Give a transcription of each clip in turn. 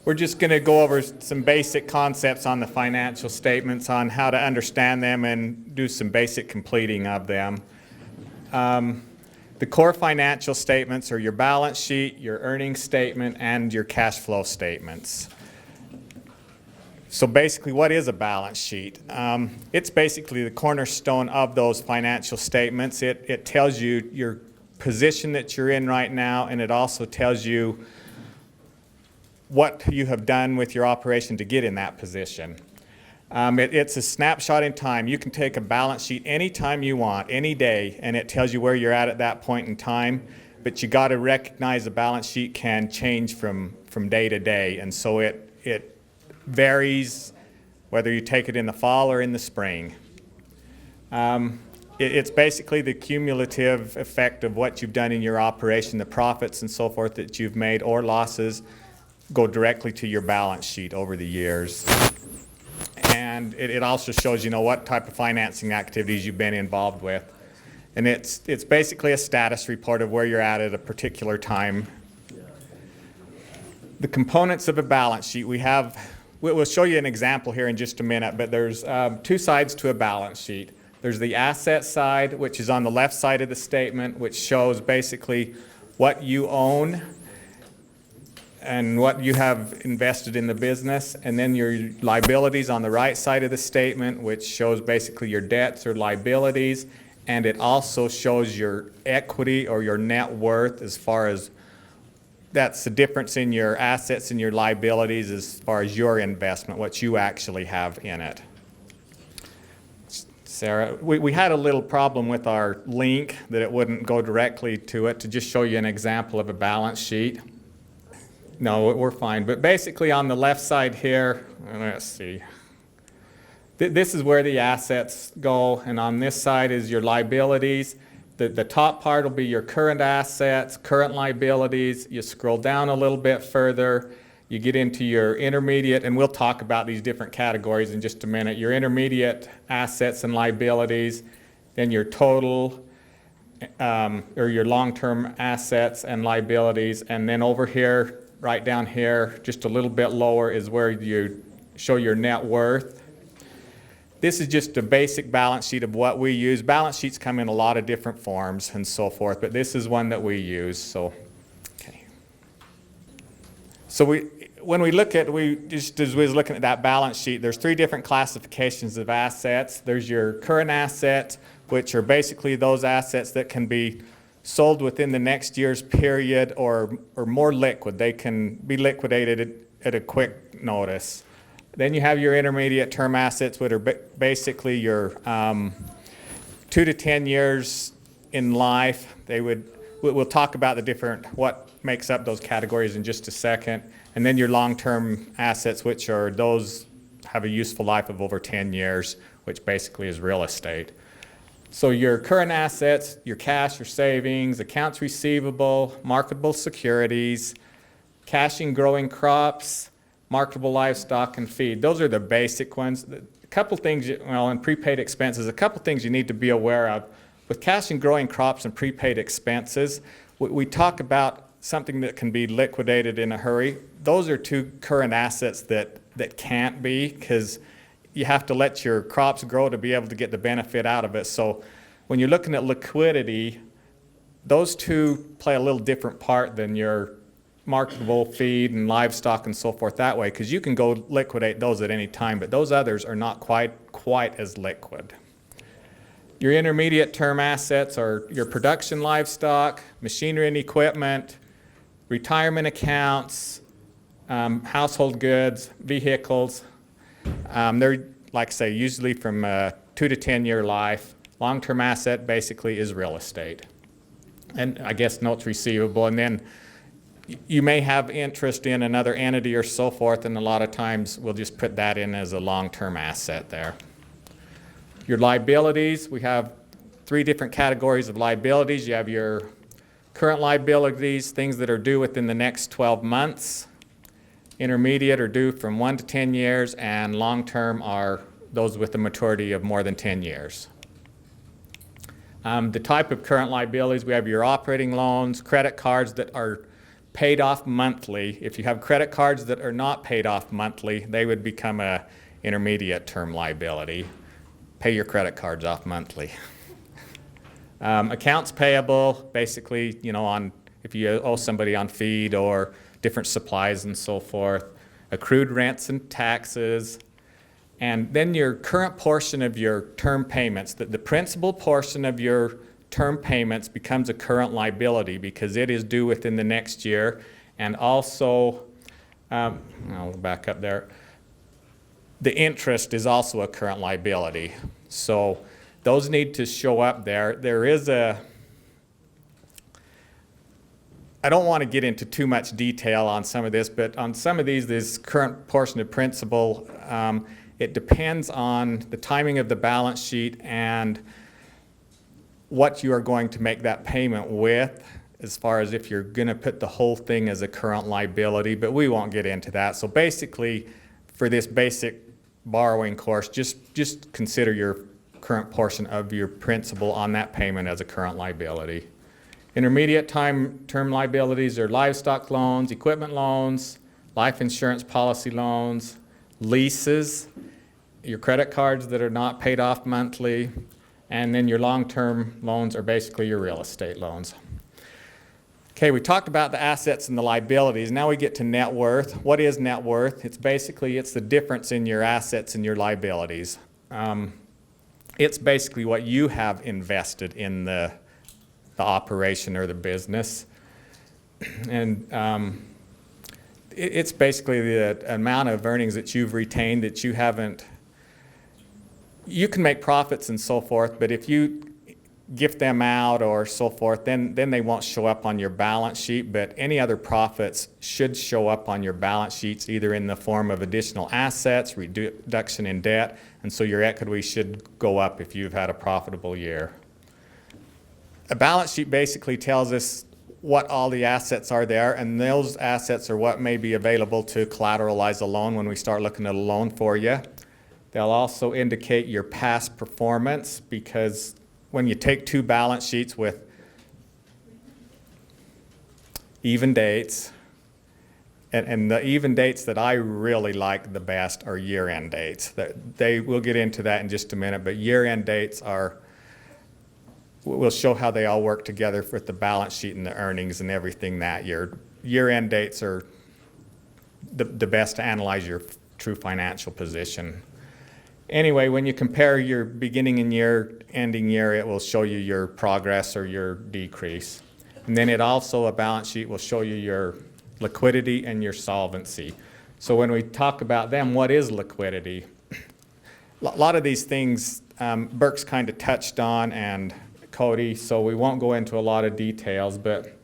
We're just going to go over some basic concepts on the financial statements, on how to understand them and do some basic completing of them. The core financial statements are your balance sheet, your earnings statement, and your cash flow statements. So basically, what is a balance sheet? It's basically the cornerstone of those financial statements. It tells you your position that you're in right now, and it also tells you what you have done with your operation to get in that position. It's a snapshot in time. You can take a balance sheet anytime you want, any day, and it tells you where you're at that point in time. But you got to recognize a balance sheet can change from day to day, and so it varies whether you take it in the fall or in the spring. It's basically the cumulative effect of what you've done in your operation, the profits and so forth that you've made or losses go directly to your balance sheet over the years. And it also shows, what type of financing activities you've been involved with. And it's basically a status report of where you're at a particular time. The components of a balance sheet, we'll show you an example here in just a minute, but there's two sides to a balance sheet. There's the asset side, which is on the left side of the statement, which shows basically what you own and what you have invested in the business, and then your liabilities on the right side of the statement, which shows basically your debts or liabilities, and it also shows your equity or your net worth as far as that's the difference in your assets and your liabilities as far as your investment, what you actually have in it. Sarah, we had a little problem with our link that it wouldn't go directly to it to just show you an example of a balance sheet. No, we're fine. But basically on the left side here, let's see. This is where the assets go, and on this side is your liabilities. The top part will be your current assets, current liabilities. You scroll down a little bit further, you get into your intermediate, and we'll talk about these different categories in just a minute. Your intermediate assets and liabilities, then your total, or your long-term assets and liabilities, and then over here, right down here, just a little bit lower is where you show your net worth. This is just a basic balance sheet of what we use. Balance sheets come in a lot of different forms and so forth, but this is one that we use. So when we look at, as we was looking at that balance sheet, there's three different classifications of assets. There's your current assets, which are basically those assets that can be sold within the next year's period or more liquid. They can be liquidated at a quick notice. Then you have your intermediate term assets, which are basically your 2 to 10 years in life. We'll talk about what makes up those categories in just a second. And then your long-term assets, which are those have a useful life of over 10 years, which basically is real estate. So your current assets, your cash, your savings, accounts receivable, marketable securities, cash in growing crops, marketable livestock, and feed. Those are the basic ones. A couple things, and prepaid expenses, a couple things you need to be aware of. With cash in growing crops and prepaid expenses, we talk about something that can be liquidated in a hurry. Those are two current assets that can't be, because you have to let your crops grow to be able to get the benefit out of it. So when you're looking at liquidity, those two play a little different part than your marketable feed and livestock and so forth that way, because you can go liquidate those at any time, but those others are not quite as liquid. Your intermediate term assets are your production livestock, machinery and equipment, retirement accounts, household goods, vehicles. They're, like I say, usually from 2 to 10 year life. Long-term asset basically is real estate. And I guess notes receivable. And then you may have interest in another entity or so forth, and a lot of times we'll just put that in as a long-term asset there. Your liabilities, we have three different categories of liabilities. You have your current liabilities, things that are due within the next 12 months. Intermediate are due from 1 to 10 years, and long-term are those with a maturity of more than 10 years. The type of current liabilities, we have your operating loans, credit cards that are paid off monthly. If you have credit cards that are not paid off monthly, they would become a intermediate term liability. Pay your credit cards off monthly. Accounts payable, basically, if you owe somebody on feed or different supplies and so forth. Accrued rents and taxes. And then your current portion of your term payments, the principal portion of your term payments becomes a current liability because it is due within the next year. And also, I'll back up there, the interest is also a current liability. So those need to show up there. There is I don't want to get into too much detail on some of this, but on some of these, this current portion of principal, it depends on the timing of the balance sheet and what you are going to make that payment with, as far as if you're going to put the whole thing as a current liability, but we won't get into that. So basically, for this basic borrowing course, just consider your current portion of your principal on that payment as a current liability. Intermediate term liabilities are livestock loans, equipment loans, life insurance policy loans, leases, your credit cards that are not paid off monthly, and then your long-term loans are basically your real estate loans. Okay, we talked about the assets and the liabilities. Now we get to net worth. What is net worth? It's the difference in your assets and your liabilities. It's basically what you have invested in the operation or the business. And it's basically the amount of earnings that you've retained that you haven't. You can make profits and so forth, but if you gift them out or so forth, then they won't show up on your balance sheet. But any other profits should show up on your balance sheets, either in the form of additional assets, reduction in debt, and so your equity should go up if you've had a profitable year. A balance sheet basically tells us what all the assets are there, and those assets are what may be available to collateralize a loan when we start looking at a loan for you. They'll also indicate your past performance, because when you take two balance sheets with even dates, and the even dates that I really like the best are year-end dates. We'll get into that in just a minute, but year-end dates we'll show how they all work together with the balance sheet and the earnings and everything that year. Year-end dates are the best to analyze your true financial position. Anyway, when you compare your beginning and year, ending year, it will show you your progress or your decrease. And then a balance sheet will show you your liquidity and your solvency. So when we talk about them, what is liquidity? A lot of these things Burke's kind of touched on, and Cody, so we won't go into a lot of details, but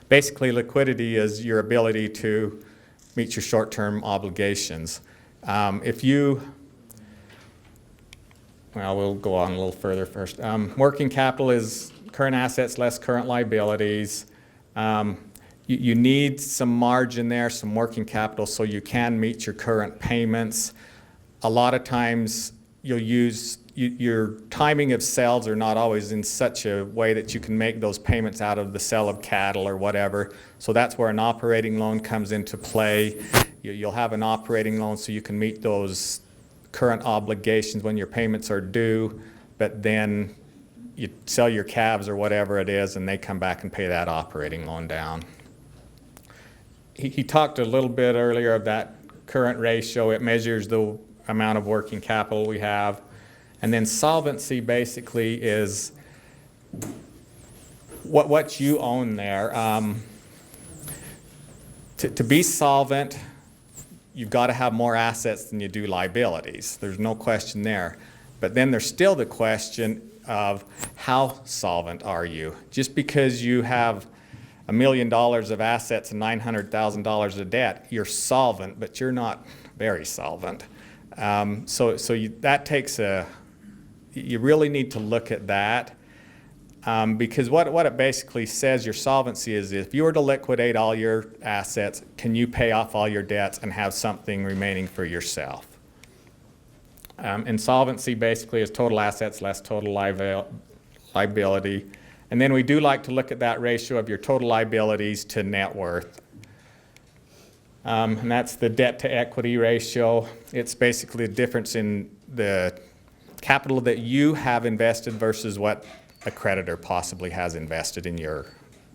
basically liquidity is your ability to meet your short-term obligations. We'll go on a little further first. Working capital is current assets less current liabilities. You need some margin there, some working capital, so you can meet your current payments. A lot of times you'll use your timing of sales are not always in such a way that you can make those payments out of the sale of cattle or whatever. So that's where an operating loan comes into play. You'll have an operating loan so you can meet those current obligations when your payments are due, but then you sell your calves or whatever it is, and they come back and pay that operating loan down. He talked a little bit earlier of that current ratio. It measures the amount of working capital we have. And then solvency basically is what you own there. To be solvent, you've got to have more assets than you do liabilities. There's no question there. But then there's still the question of how solvent are you? Just because you have $1 million of assets and $900,000 of debt, you're solvent, but you're not very solvent. That takes you really need to look at that, because what it basically says your solvency is, if you were to liquidate all your assets, can you pay off all your debts and have something remaining for yourself? Insolvency basically is total assets less total liability. And then we do like to look at that ratio of your total liabilities to net worth. And that's the debt to equity ratio. It's basically the difference in the capital that you have invested versus what a creditor possibly has invested in your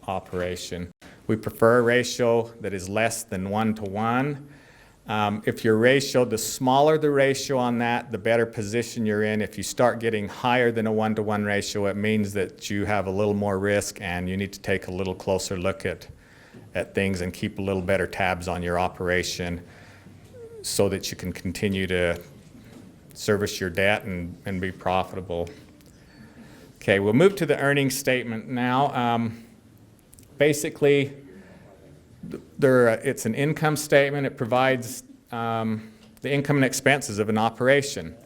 operation. We prefer a ratio that is less than 1 to 1. If your ratio, the smaller the ratio on that, the better position you're in. If you start getting higher than a 1 to 1 ratio, it means that you have a little more risk and you need to take a little closer look at things and keep a little better tabs on your operation so that you can continue to service your debt and be profitable. Okay, we'll move to the earnings statement now. Basically, it's an income statement. It provides the income and expenses of an operation.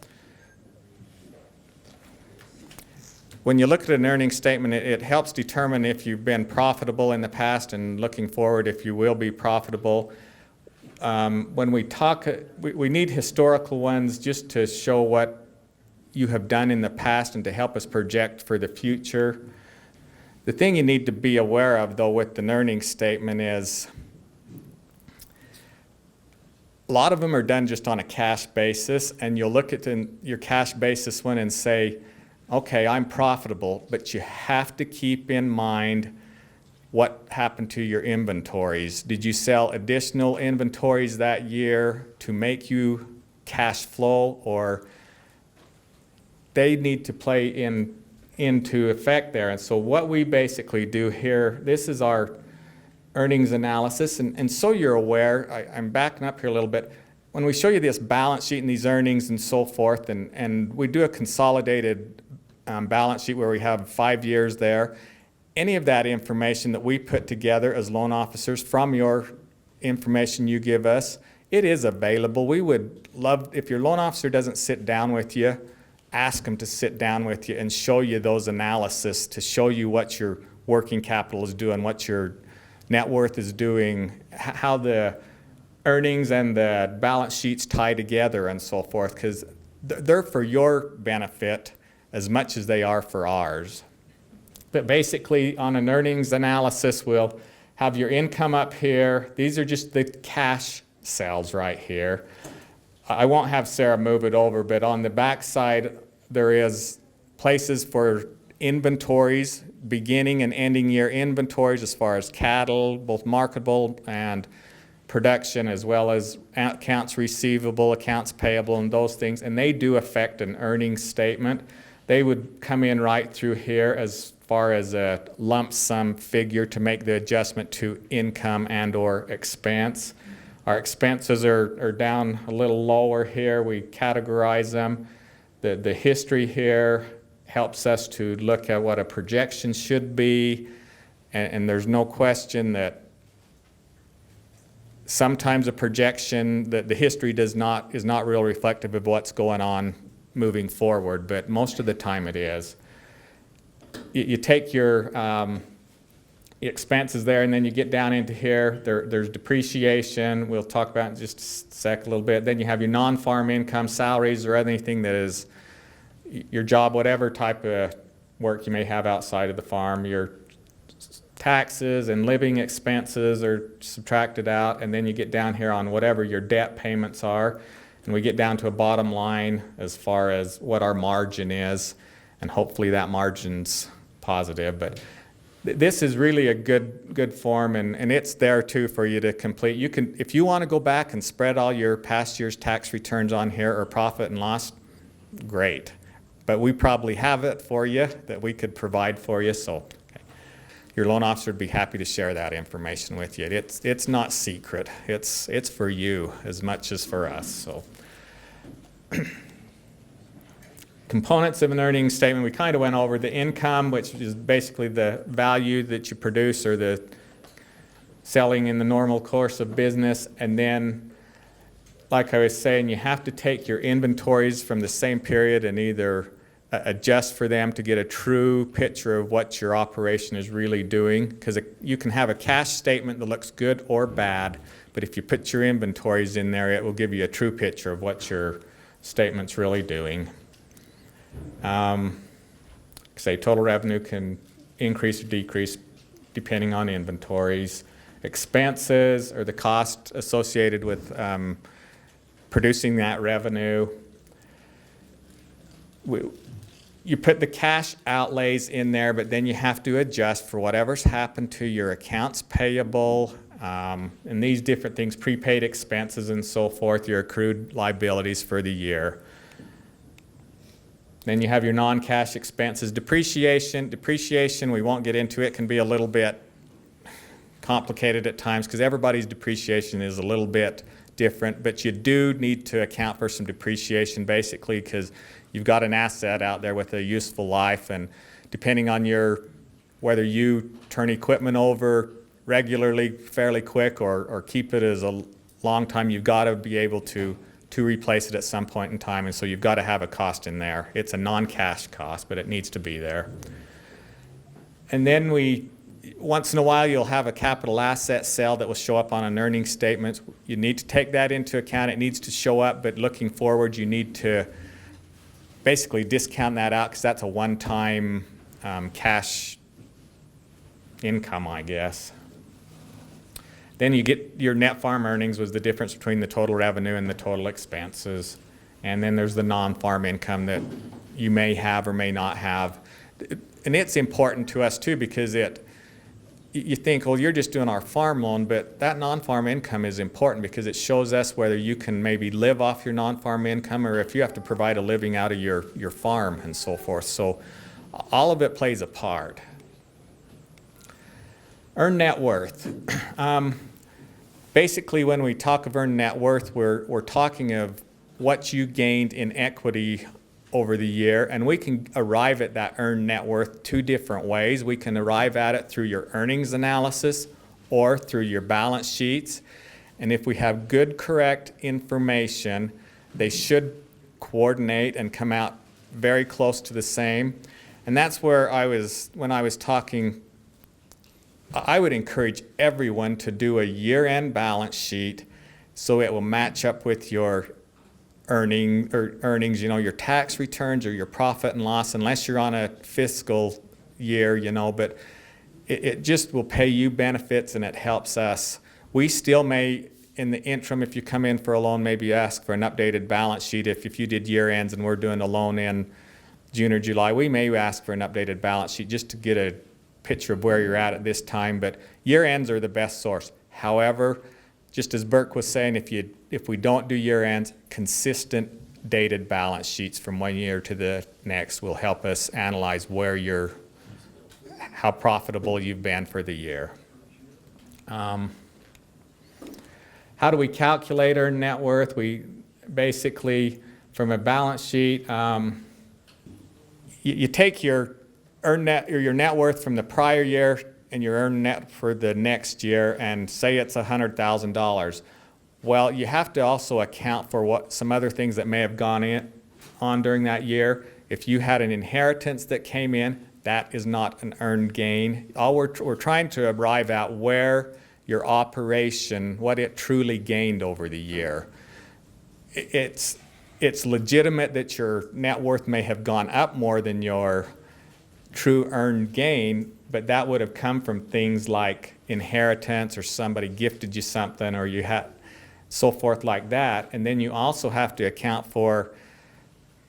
When you look at an earnings statement, it helps determine if you've been profitable in the past and looking forward if you will be profitable. When we talk, we need historical ones just to show what you have done in the past and to help us project for the future. The thing you need to be aware of, though, with an earnings statement is a lot of them are done just on a cash basis, and you'll look at your cash basis one and say, okay, I'm profitable, but you have to keep in mind what happened to your inventories. Did you sell additional inventories that year to make you cash flow, or they need to play into effect there? And so what we basically do here, this is our earnings analysis, and so you're aware, I'm backing up here a little bit. When we show you this balance sheet and these earnings and so forth, and we do a consolidated balance sheet where we have 5 years there, any of that information that we put together as loan officers from your information you give us, it is available. We would love, if your loan officer doesn't sit down with you, ask them to sit down with you and show you those analysis to show you what your working capital is doing, what your net worth is doing, how the earnings and the balance sheets tie together and so forth, because they're for your benefit as much as they are for ours. But basically, on an earnings analysis, we'll have your income up here. These are just the cash cells right here. I won't have Sarah move it over, but on the back side, there is places for inventories, beginning and ending year inventories as far as cattle, both marketable and production, as well as accounts receivable, accounts payable, and those things. And they do affect an earnings statement. They would come in right through here as far as a lump sum figure to make the adjustment to income and or expense. Our expenses are down a little lower here. We categorize them. The history here helps us to look at what a projection should be, and there's no question that sometimes a projection, that the history is not real reflective of what's going on moving forward, but most of the time it is. You take your expenses there, and then you get down into here. There's depreciation. We'll talk about in just a sec a little bit. Then you have your non-farm income, salaries, or anything that is your job, whatever type of work you may have outside of the farm. Your taxes and living expenses are subtracted out, and then you get down here on whatever your debt payments are, and we get down to a bottom line as far as what our margin is, and hopefully that margin's positive. But this is really a good form, and it's there too for you to complete. You can, if you want to go back and spread all your past year's tax returns on here, or profit and loss, great. But we probably have it for you that we could provide for you, so okay. Your loan officer would be happy to share that information with you. It's not secret. It's for you as much as for us. So components of an earnings statement, we kind of went over the income, which is basically the value that you produce or the selling in the normal course of business. And then, like I was saying, you have to take your inventories from the same period and either adjust for them to get a true picture of what your operation is really doing, because you can have a cash statement that looks good or bad, but if you put your inventories in there, it will give you a true picture of what your statement's really doing. Say total revenue can increase or decrease depending on inventories. Expenses or the cost associated with producing that revenue. You put the cash outlays in there, but then you have to adjust for whatever's happened to your accounts payable, and these different things, prepaid expenses and so forth, your accrued liabilities for the year. Then you have your non-cash expenses. Depreciation, we won't get into it, can be a little bit complicated at times because everybody's depreciation is a little bit different, but you do need to account for some depreciation basically because you've got an asset out there with a useful life, and depending on whether you turn equipment over regularly, fairly quick, or keep it as a long time, you've got to be able to replace it at some point in time, and so you've got to have a cost in there. It's a non-cash cost, but it needs to be there. And then once in a while, you'll have a capital asset sale that will show up on an earnings statement. You need to take that into account. It needs to show up, but looking forward, you need to basically discount that out because that's a one-time cash income, I guess. Then you get your net farm earnings was the difference between the total revenue and the total expenses. And then there's the non-farm income that you may have or may not have. And it's important to us too because you think, well, you're just doing our farm loan, but that non-farm income is important because it shows us whether you can maybe live off your non-farm income or if you have to provide a living out of your farm and so forth. So all of it plays a part. Earned net worth. Basically, when we talk of earned net worth, we're talking of what you gained in equity over the year, and we can arrive at that earned net worth two different ways. We can arrive at it through your earnings analysis or through your balance sheets. And if we have good, correct information, they should coordinate and come out very close to the same. And that's where when I was talking, I would encourage everyone to do a year-end balance sheet so it will match up with your earnings, your tax returns or your profit and loss, unless you're on a fiscal year, but it just will pay you benefits and it helps us. We still may, in the interim, if you come in for a loan, maybe ask for an updated balance sheet. If you did year ends and we're doing a loan in June or July, we may ask for an updated balance sheet just to get a picture of where you're at this time, but year ends are the best source. However, just as Burke was saying, if we don't do year ends, consistent dated balance sheets from one year to the next will help us analyze how profitable you've been for the year. How do we calculate our net worth? We basically, from a balance sheet, you take your earned net or your net worth from the prior year and your earned net for the next year, and say it's $100,000. Well, you have to also account for some other things that may have gone on during that year. If you had an inheritance that came in, that is not an earned gain. All we're trying to arrive at where your operation, what it truly gained over the year. It's legitimate that your net worth may have gone up more than your true earned gain, but that would have come from things like inheritance or somebody gifted you something or you had so forth like that. And then you also have to account for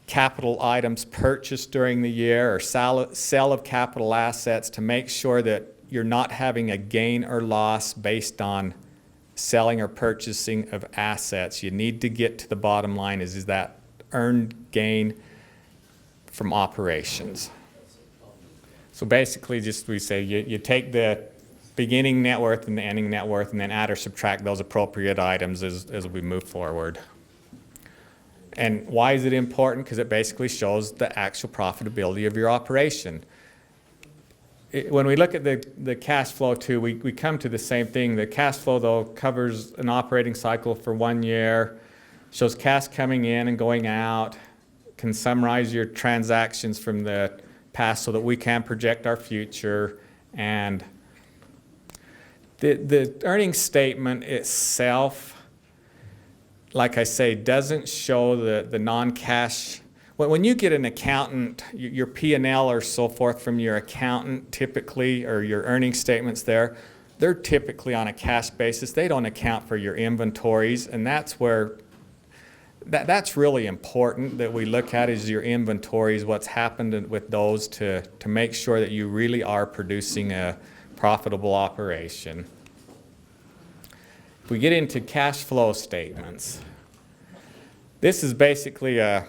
capital items purchased during the year or sale of capital assets to make sure that you're not having a gain or loss based on selling or purchasing of assets. You need to get to the bottom line is that earned gain from operations. So basically, we say you take the beginning net worth and the ending net worth and then add or subtract those appropriate items as we move forward. And why is it important? Because it basically shows the actual profitability of your operation. When we look at the cash flow too, we come to the same thing. The cash flow, though, covers an operating cycle for 1 year, shows cash coming in and going out, can summarize your transactions from the past so that we can project our future. And the earnings statement itself, like I say, doesn't show the non-cash. when you get an accountant, your P&L or so forth from your accountant typically, or your earnings statements there, they're typically on a cash basis. They don't account for your inventories, and that's where that's really important that we look at is your inventories, what's happened with those to make sure that you really are producing a profitable operation. If we get into cash flow statements, this is basically a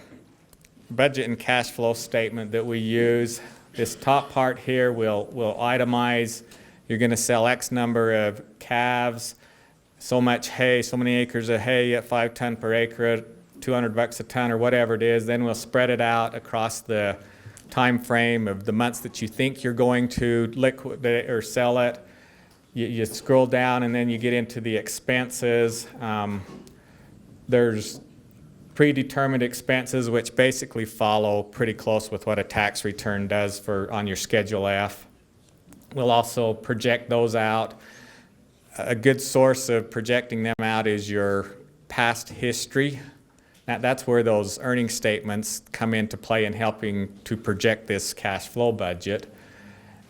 budget and cash flow statement that we use. This top part here will itemize. You're going to sell X number of calves, so much hay, so many acres of hay at 5 ton per acre, $200 a ton or whatever it is. Then we'll spread it out across the time frame of the months that you think you're going to liquidate or sell it. You scroll down and then you get into the expenses. There's predetermined expenses, which basically follow pretty close with what a tax return does on your Schedule F. We'll also project those out. A good source of projecting them out is your past history. That's where those earnings statements come into play in helping to project this cash flow budget.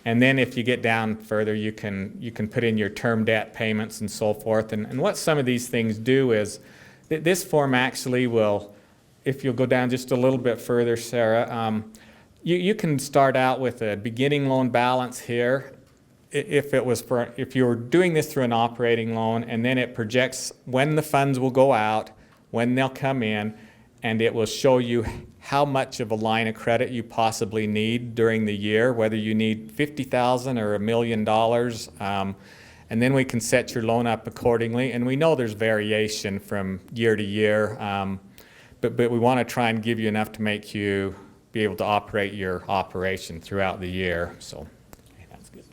And then if you get down further, you can put in your term debt payments and so forth. And what some of these things do is, this form actually will, if you'll go down just a little bit further, Sarah, you can start out with a beginning loan balance here. If you were doing this through an operating loan, and then it projects when the funds will go out, when they'll come in, and it will show you how much of a line of credit you possibly need during the year, whether you need $50,000 or $1 million. And then we can set your loan up accordingly. And we know there's variation from year to year, but we want to try and give you enough to make you be able to operate your operation throughout the year. So that's good.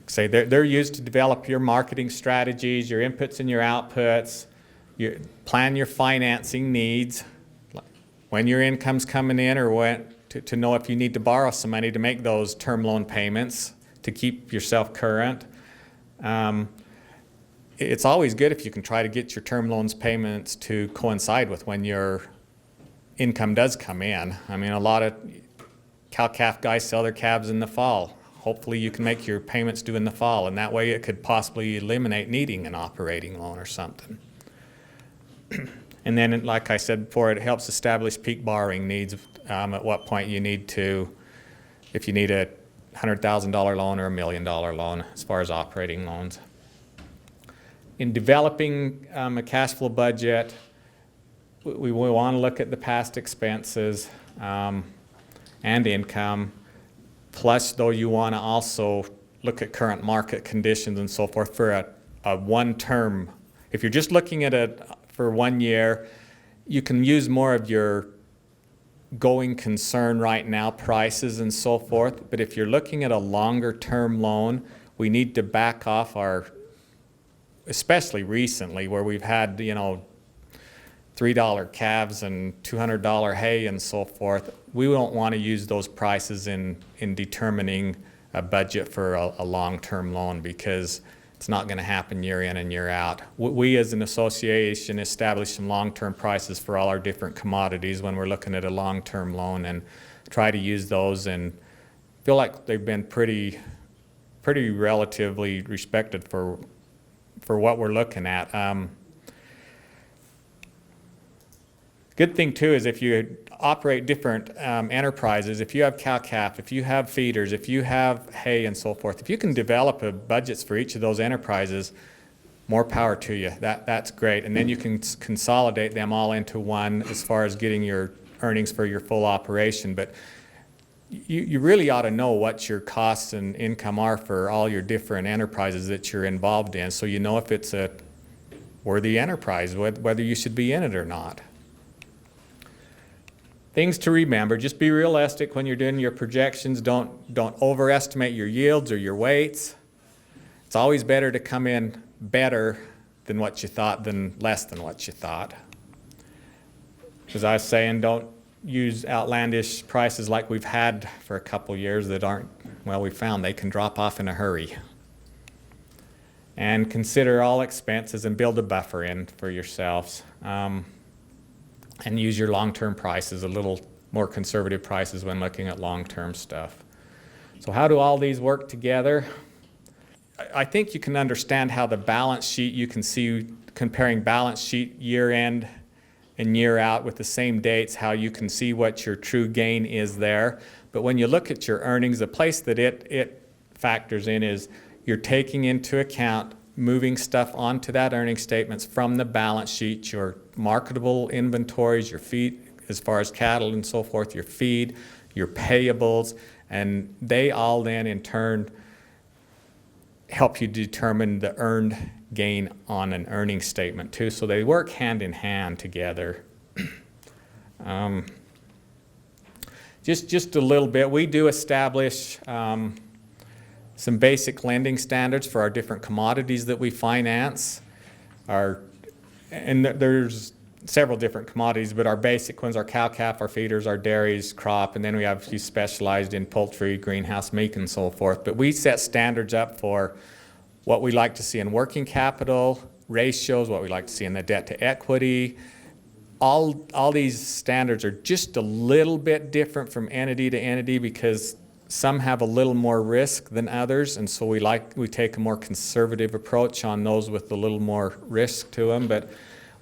Say they're used to develop your marketing strategies, your inputs and your outputs. You plan your financing needs, when your income's coming in, or when to know if you need to borrow some money to make those term loan payments to keep yourself current. It's always good if you can try to get your term loans payments to coincide with when your income does come in. I mean, a lot of cow-calf guys sell their calves in the fall. Hopefully you can make your payments due in the fall, and that way it could possibly eliminate needing an operating loan or something. And then, like I said before, it helps establish peak borrowing needs, at what point you need to, if you need a $100,000 loan or $1 million loan as far as operating loans. In developing a cash flow budget, we want to look at the past expenses and income. Plus, though, you want to also look at current market conditions and so forth for a one-term. If you're just looking at it for 1 year, you can use more of your going concern right now prices and so forth. But if you're looking at a longer term loan, we need to back off especially recently where we've had, $3 calves and $200 hay and so forth. We don't want to use those prices in determining a budget for a long-term loan, because it's not going to happen year in and year out. We as an association establish some long-term prices for all our different commodities when we're looking at a long-term loan, and try to use those, and feel like they've been pretty relatively respected for what we're looking at. Good thing too is if you operate different enterprises, if you have cow-calf, if you have feeders, if you have hay and so forth, if you can develop budgets for each of those enterprises, more power to you. That's great. And then you can consolidate them all into one as far as getting your earnings for your full operation. But you really ought to know what your costs and income are for all your different enterprises that you're involved in, so you know if it's a worthy enterprise, whether you should be in it or not. Things to remember: just be realistic when you're doing your projections. Don't overestimate your yields or your weights. It's always better to come in better than what you thought than less than what you thought. As I was saying, don't use outlandish prices like we've had for a couple years that aren't, well, we found they can drop off in a hurry. And consider all expenses and build a buffer in for yourselves. and use your long-term prices, a little more conservative prices when looking at long-term stuff. So how do all these work together? I think you can understand how the balance sheet, you can see comparing balance sheet year end and year out with the same dates, how you can see what your true gain is there. But when you look at your earnings, the place that it factors in is you're taking into account moving stuff onto that earnings statements from the balance sheet, your marketable inventories, your feed, as far as cattle and so forth, your feed, your payables, and they all then in turn help you determine the earned gain on an earnings statement too. So they work hand in hand together. Just a little bit, we do establish some basic lending standards for our different commodities that we finance. There's several different commodities, but our basic ones are cow-calf, our feeders, our dairies, crop, and then we have a few specialized in poultry, greenhouse meat, and so forth. But we set standards up for what we like to see in working capital, ratios, what we like to see in the debt to equity. All these standards are just a little bit different from entity to entity because some have a little more risk than others, and so we take a more conservative approach on those with a little more risk to them. But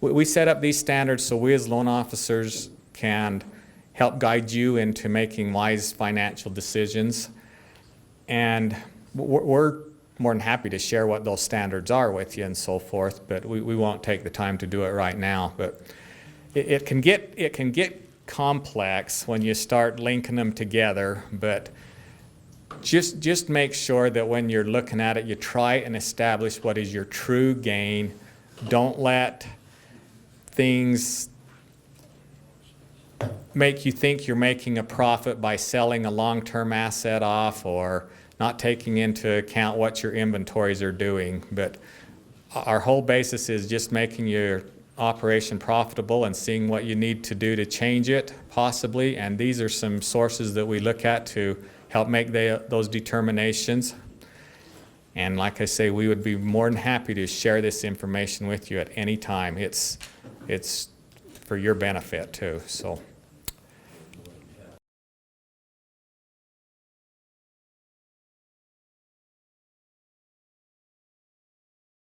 we set up these standards so we as loan officers can help guide you into making wise financial decisions. And we're more than happy to share what those standards are with you and so forth, but we won't take the time to do it right now. But it can get complex when you start linking them together, but just make sure that when you're looking at it, you try and establish what is your true gain. Don't let things make you think you're making a profit by selling a long-term asset off or not taking into account what your inventories are doing. But our whole basis is just making your operation profitable and seeing what you need to do to change it, possibly. And these are some sources that we look at to help make those determinations. And like I say, we would be more than happy to share this information with you at any time. It's for your benefit too. So.